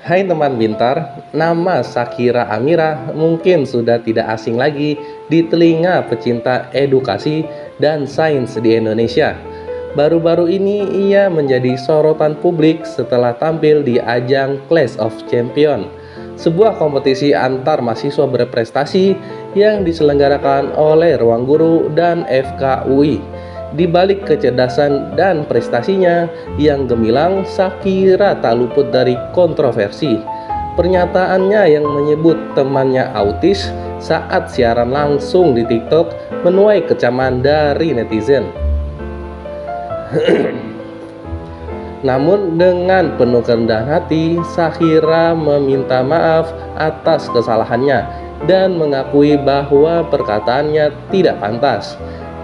Hai teman pintar, nama Shakira Amira mungkin sudah tidak asing lagi di telinga pecinta edukasi dan sains di Indonesia. Baru-baru ini ia menjadi sorotan publik setelah tampil di ajang Clash of Champions, sebuah kompetisi antar mahasiswa berprestasi yang diselenggarakan oleh Ruang Guru dan FKUI. Di balik kecerdasan dan prestasinya yang gemilang, Shakira tak luput dari kontroversi. Pernyataannya yang menyebut temannya autis saat siaran langsung di TikTok menuai kecaman dari netizen. Namun dengan penuh kerendahan hati, Shakira meminta maaf atas kesalahannya dan mengakui bahwa perkataannya tidak pantas.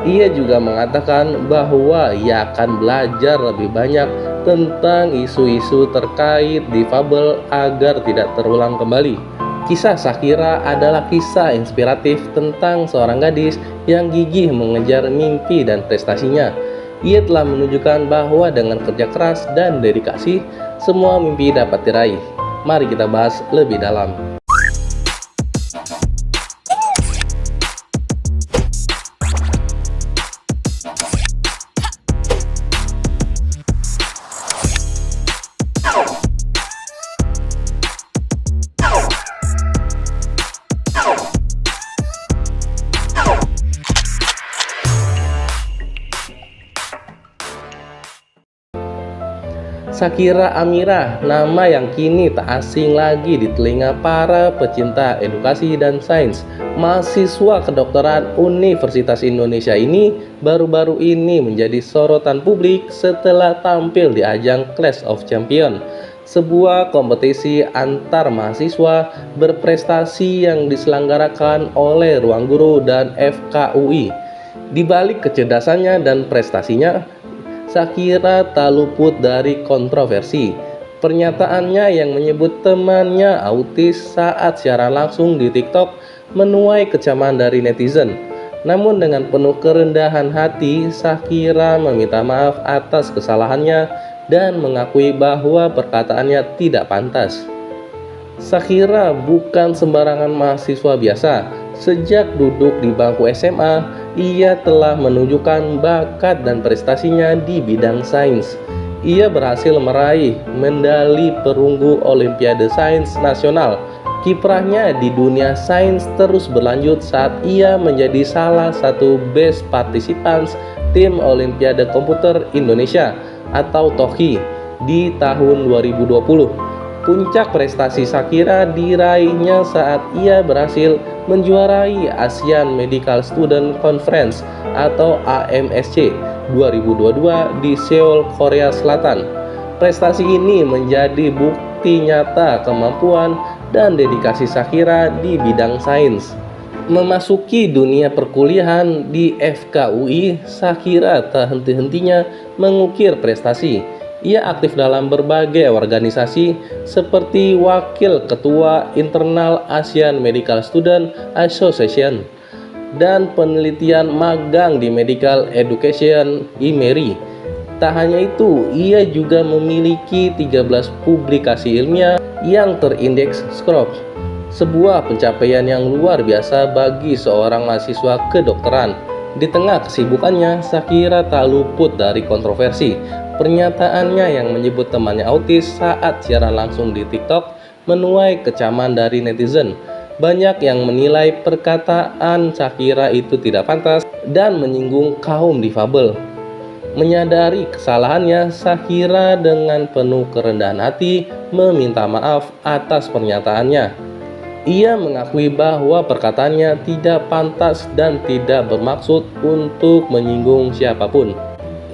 Ia juga mengatakan bahwa ia akan belajar lebih banyak tentang isu-isu terkait difabel agar tidak terulang kembali. Kisah Shakira adalah kisah inspiratif tentang seorang gadis yang gigih mengejar mimpi dan prestasinya. Ia telah menunjukkan bahwa dengan kerja keras dan dedikasi, semua mimpi dapat diraih. Mari kita bahas lebih dalam. Shakira Amira, nama yang kini tak asing lagi di telinga para pecinta edukasi dan sains. Mahasiswa kedokteran Universitas Indonesia ini baru-baru ini menjadi sorotan publik setelah tampil di ajang Clash of Champions, sebuah kompetisi antar mahasiswa berprestasi yang diselenggarakan oleh Ruang Guru dan FKUI. Di balik kecerdasannya dan prestasinya, Shakira tak luput dari kontroversi. Pernyataannya yang menyebut temannya autis saat siaran langsung di TikTok menuai kecaman dari netizen. Namun dengan penuh kerendahan hati, Shakira meminta maaf atas kesalahannya dan mengakui bahwa perkataannya tidak pantas. Shakira bukan sembarangan mahasiswa biasa. Sejak duduk di bangku SMA, ia telah menunjukkan bakat dan prestasinya di bidang sains. Ia berhasil meraih medali perunggu Olimpiade Sains Nasional. Kiprahnya di dunia sains terus berlanjut saat ia menjadi salah satu best participants tim Olimpiade Komputer Indonesia atau TOKI di tahun 2020. Puncak prestasi Shakira diraihnya saat ia berhasil menjuarai Asian Medical Student Conference atau AMSC 2022 di Seoul, Korea Selatan. Prestasi ini menjadi bukti nyata kemampuan dan dedikasi Shakira di bidang sains. Memasuki dunia perkuliahan di FKUI, Shakira tak henti-hentinya mengukir prestasi. Ia aktif dalam berbagai organisasi seperti Wakil Ketua Internal Asian Medical Student Association dan penelitian magang di Medical Education IMERI. Tak hanya itu, ia juga memiliki 13 publikasi ilmiah yang terindeks Scopus, sebuah pencapaian yang luar biasa bagi seorang mahasiswa kedokteran. Di tengah kesibukannya, Shakira tak luput dari kontroversi. Pernyataannya yang menyebut temannya autis saat siaran langsung di TikTok menuai kecaman dari netizen. Banyak yang menilai perkataan Shakira itu tidak pantas dan menyinggung kaum difabel. Menyadari kesalahannya, Shakira dengan penuh kerendahan hati meminta maaf atas pernyataannya. Ia mengakui bahwa perkataannya tidak pantas dan tidak bermaksud untuk menyinggung siapapun.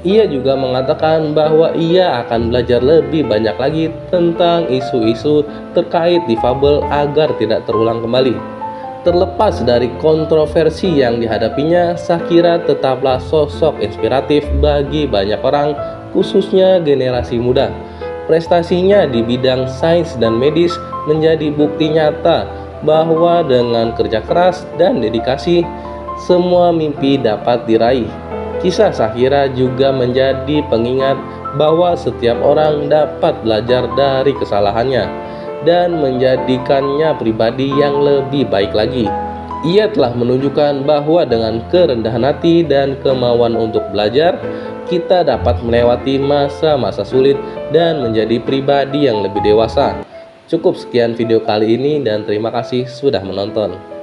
Ia juga mengatakan bahwa ia akan belajar lebih banyak lagi tentang isu-isu terkait difabel agar tidak terulang kembali. Terlepas dari kontroversi yang dihadapinya, Shakira tetaplah sosok inspiratif bagi banyak orang, khususnya generasi muda. Prestasinya di bidang sains dan medis menjadi bukti nyata bahwa dengan kerja keras dan dedikasi, semua mimpi dapat diraih. Kisah Shakira juga menjadi pengingat bahwa setiap orang dapat belajar dari kesalahannya. dan menjadikannya pribadi yang lebih baik lagi. Ia telah menunjukkan bahwa dengan kerendahan hati dan kemauan untuk belajar, kita dapat melewati masa-masa sulit dan menjadi pribadi yang lebih dewasa. Cukup sekian video kali ini dan terima kasih sudah menonton.